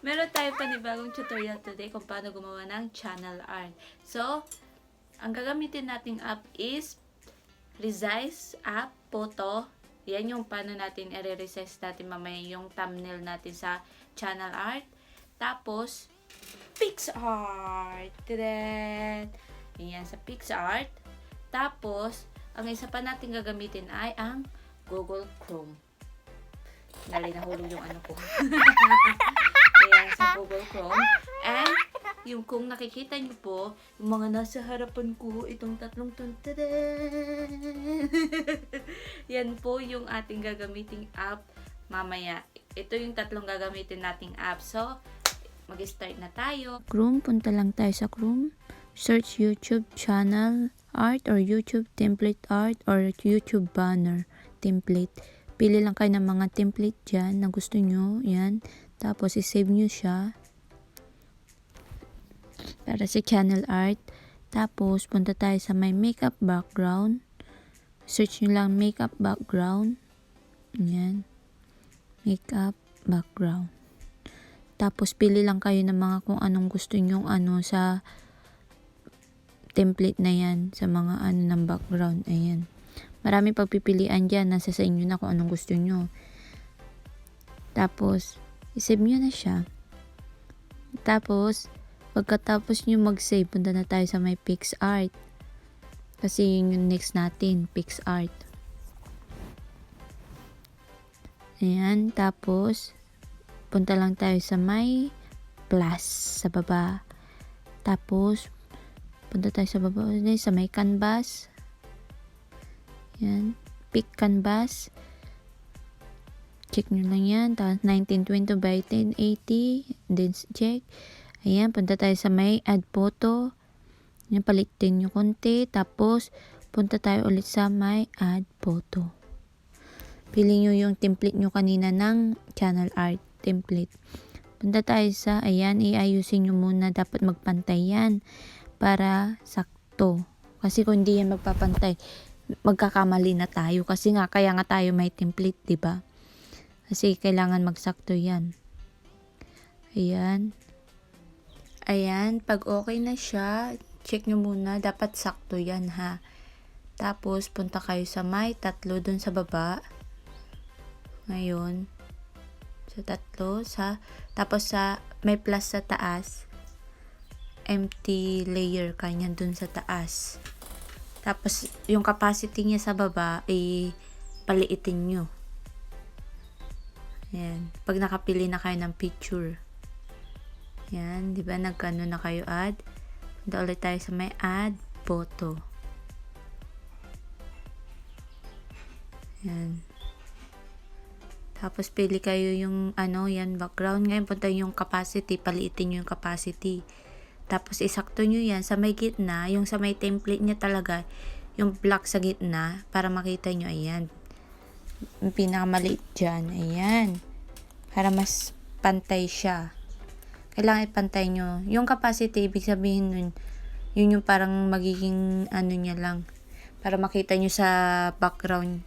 Meron tayo panibagong tutorial today kung paano gumawa ng channel art. So, ang gagamitin nating app is Resize app, photo. Yan yung paano natin i-resize natin mamaya yung thumbnail natin sa channel art. Tapos, PixArt. Tadaan! Yan sa PixArt. Tapos, ang isa pa natin gagamitin ay ang Google Chrome. Dali, nahulog yung ano ko. Ayan, sa Google Chrome. And, yung kung nakikita nyo po, yung mga nasa harapan ko, itong tatlong yan po yung ating gagamiting app mamaya. Ito yung tatlong gagamitin nating app. So, mag-start na tayo. Chrome, punta lang tayo sa Chrome. Search YouTube channel art or YouTube template art or YouTube banner template. Pili lang kayo ng mga template dyan na gusto nyo. Yan. Tapos, i-save nyo siya para sa channel art. Tapos, punta tayo sa may makeup background. Search nyo lang makeup background. Yan. Makeup background. Tapos, pili lang kayo ng mga kung anong gusto nyo sa template na yan. Sa mga ng background. Ayan. Marami pagpipilian dyan. Nasa sa inyo na kung anong gusto nyo. Tapos, i-save nyo na siya. Tapos, pagkatapos nyo mag-save, punta na tayo sa may PixArt. Kasi yun yung next natin, PixArt. Ayan, tapos, punta lang tayo sa may plus sa baba. Tapos, punta tayo sa baba, sa may canvas. Ayan, pick canvas. Check nyo lang yan. Tapos, 1920 by 1080. Then, check. Ayan, punta tayo sa may add photo. Ayan, palitin nyo konti. Tapos, punta tayo ulit sa may add photo. Pili nyo yung template nyo kanina ng channel art template. Punta tayo sa, ayan, iayusin nyo muna. Dapat magpantay yan para sakto. Kasi kung hindi yan magpapantay, magkakamali na tayo. Kasi nga, kaya nga tayo may template, diba? Kasi kailangan magsakto yan. Ayan. Ayan, pag okay na siya, check nyo muna, dapat sakto yan ha. Tapos, punta kayo sa may tatlo dun sa baba. Ngayon, sa tatlo, tapos sa may plus sa taas, empty layer kanyan dun sa taas. Tapos, yung capacity niya sa baba, paliitin nyo. Ayan, pag nakapili na kayo ng picture. Yan, di ba nagkano na kayo add? Punta ulit tayo sa may add photo. Yan. Tapos pili kayo yung yan background. Ngayon punta yung capacity, paliitin nyo yung capacity. Tapos isakto nyo yan sa may gitna, yung sa may template niya talaga, yung black sa gitna para makita nyo. Ayan. Yung pinakamaliit dyan. Ayan. Para mas pantay siya. Kailangan ipantay nyo. Yung capacity, ibig sabihin nun, yun yung parang magiging niya lang. Para makita nyo sa background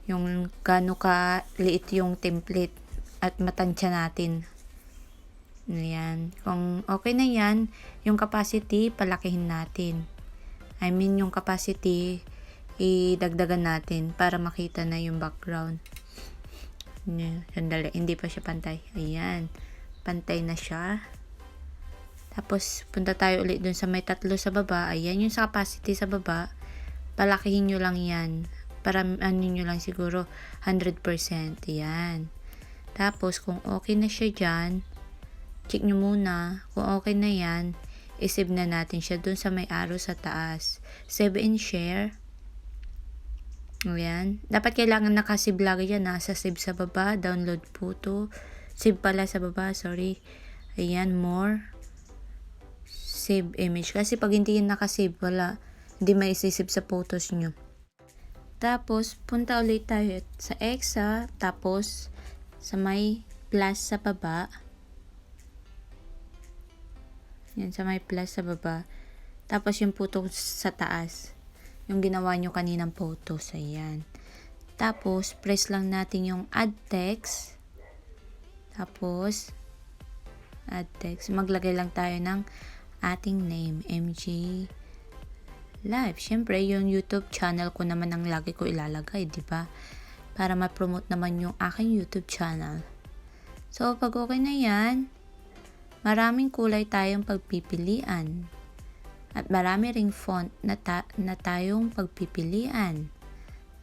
yung gaano ka liit yung template at matansya natin. Ayan. Kung okay na yan, yung capacity, palakihin natin. I mean, yung capacity, idagdagan natin para makita na yung background. Sandali, hindi pa siya pantay. Ayan. Pantay na siya. Tapos, punta tayo ulit dun sa may tatlo sa baba. Ayan, yung sa capacity sa baba. Palakihin nyo lang yan. Para nyo lang siguro 100%. Ayan. Tapos, kung okay na siya dyan, check nyo muna. Kung okay na yan, isave na natin siya dun sa may arrow sa taas. Save and share. Ayan. Dapat kailangan nakasave lagi yan. Nasa save sa baba. Download photo. Save pala sa baba. Sorry. Ayan. More. Save image. Kasi pag hindi yan nakasave, wala. Hindi maisisave sa photos nyo. Tapos, punta ulit tayo sa exa. Tapos, sa may plus sa baba. Yan, sa may plus sa baba. Tapos, yung photo sa taas. Yung ginawa nyo kaninang photos. Ayan. Tapos, press lang natin yung add text. Tapos, add text. Maglagay lang tayo ng ating name, MG Live. Siyempre, yung YouTube channel ko naman ang lagi ko ilalagay, di ba? Para ma-promote naman yung aking YouTube channel. So, pag okay na yan, maraming kulay tayong pagpipilian. At marami ring font na tayong pagpipilian.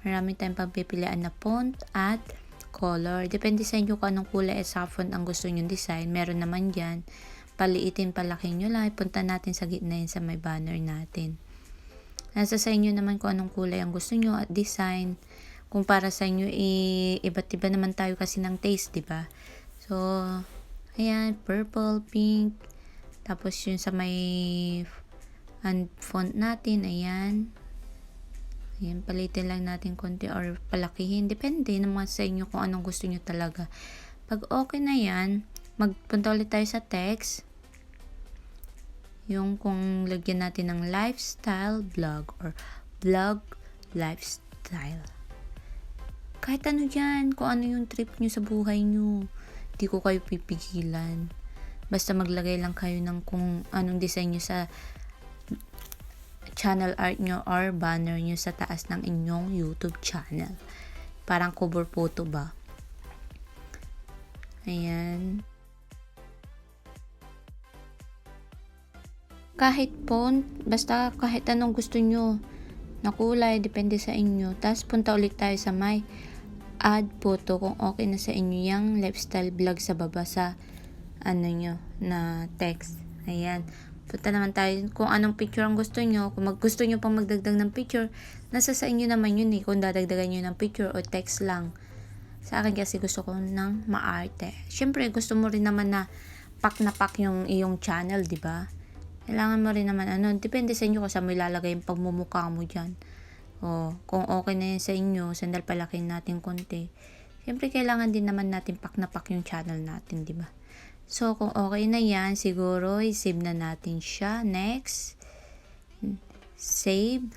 Marami tayong pagpipilian na font at color. Depende sa inyo kung anong kulay at sa font ang gusto nyo design. Meron naman dyan. Paliitin, palaking nyo lang. Punta natin sa gitna yun sa may banner natin. Nasa sa inyo naman kung anong kulay ang gusto nyo at design. Kung para sa inyo, iba't iba naman tayo kasi ng taste, diba? So, ayan, purple, pink. Tapos yun sa may font natin, ayan. Ayan, palitin lang natin konti or palakihin. Depende naman sa inyo kung anong gusto nyo talaga. Pag okay na yan, magpunta ulit tayo sa text. Yung kung lagyan natin ng lifestyle blog or blog lifestyle. Kahit ano dyan, kung ano yung trip nyo sa buhay nyo. Hindi ko kayo pipigilan. Basta maglagay lang kayo ng kung anong design nyo sa channel art nyo or banner nyo sa taas ng inyong YouTube channel. Parang cover photo ba? Ayan. Kahit font, basta kahit anong gusto nyo na kulay, depende sa inyo. Tapos punta ulit tayo sa may add photo kung okay na sa inyo yung lifestyle vlog sa baba sa ano nyo na text. Ayan. Punta naman tayo kung anong picture ang gusto nyo. Kung gusto nyo pang magdagdag ng picture, nasa sa inyo naman yun kung dadagdagan nyo ng picture o text lang. Sa akin kasi gusto ko ng maarte. Siyempre, gusto mo rin naman na pack yung iyong channel, di ba? Kailangan mo rin naman, depende sa inyo kung saan mo ilalagay yung pagmumukha mo dyan. O, kung okay na yun sa inyo, sandal palakin natin konti. Siyempre, kailangan din naman natin pack yung channel natin, di ba? So, kung okay na yan, siguro, i-save na natin siya. Next. Save.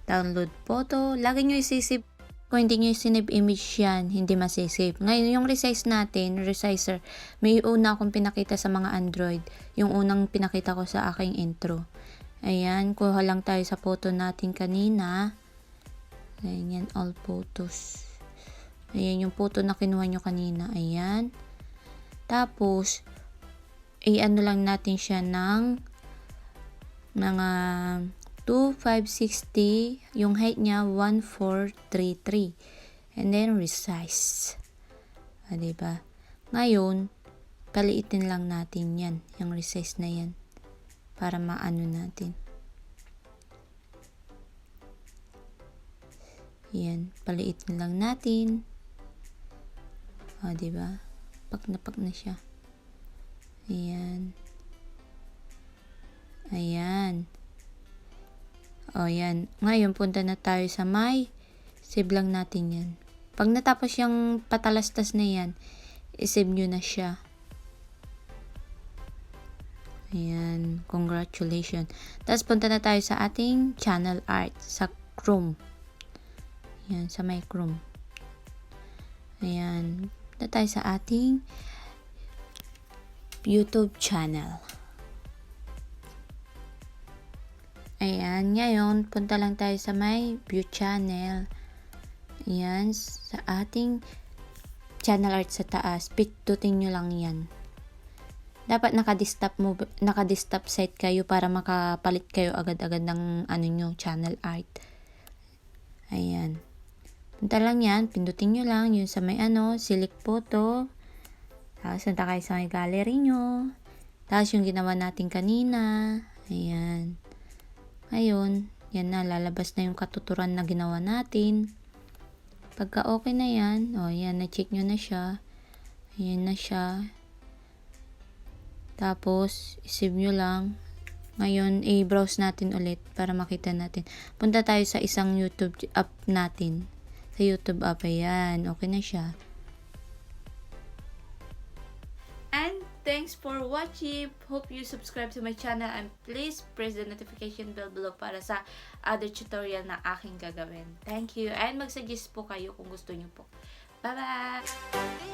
Download photo. Lagi nyo i-save. Kung hindi nyo sinave image yan, hindi masisave. Ngayon, yung resize natin, resizer, may una akong pinakita sa mga Android. Yung unang pinakita ko sa aking intro. Ayan, kuha lang tayo sa photo natin kanina. Ayan, all photos. Ayan, yung photo na kinuha nyo kanina. Ayan. Tapos, i-ano lang natin siya ng mga 2560, yung height niya 1433. And then resize. Diba? Ngayon, paliitin lang natin yan, yung resize na yan. Para maano natin. Yan, paliitin lang natin. Diba? Pag na siya. Ayan. Ayan. Yan. Ngayon, punta na tayo sa may save lang natin yan. Pag natapos yung patalastas na yan, i-save nyo na siya. Ayan. Congratulations. Tapos, punta na tayo sa ating channel art sa Chrome. Ayan. Sa may Chrome. Ayan. Punta tayo sa ating YouTube channel. Ayan, ngayon, punta lang tayo sa may view channel. Ayan, sa ating channel art sa taas. Pindutin nyo lang yan. Dapat naka-desktop site kayo para makapalit kayo agad-agad ng channel art. Ayan. Punta lang yan, pindutin nyo lang yun sa may select photo. Tapos, punta kayo sa may gallery nyo. Tapos, yung ginawa natin kanina. Ayan. Ngayon, yan na, lalabas na yung katuturan na ginawa natin. Pagka okay na yan, yan, na-check nyo na siya. Ayan na siya. Tapos, isave nyo lang. Ngayon, i-browse natin ulit para makita natin. Punta tayo sa isang YouTube app natin. Sa YouTube app, ayan, okay na siya. And thanks for watching. Hope you subscribe to my channel and please press the notification bell below para sa other tutorial na aking gagawin. Thank you and mag-suggest po kayo kung gusto nyo po. Bye-bye!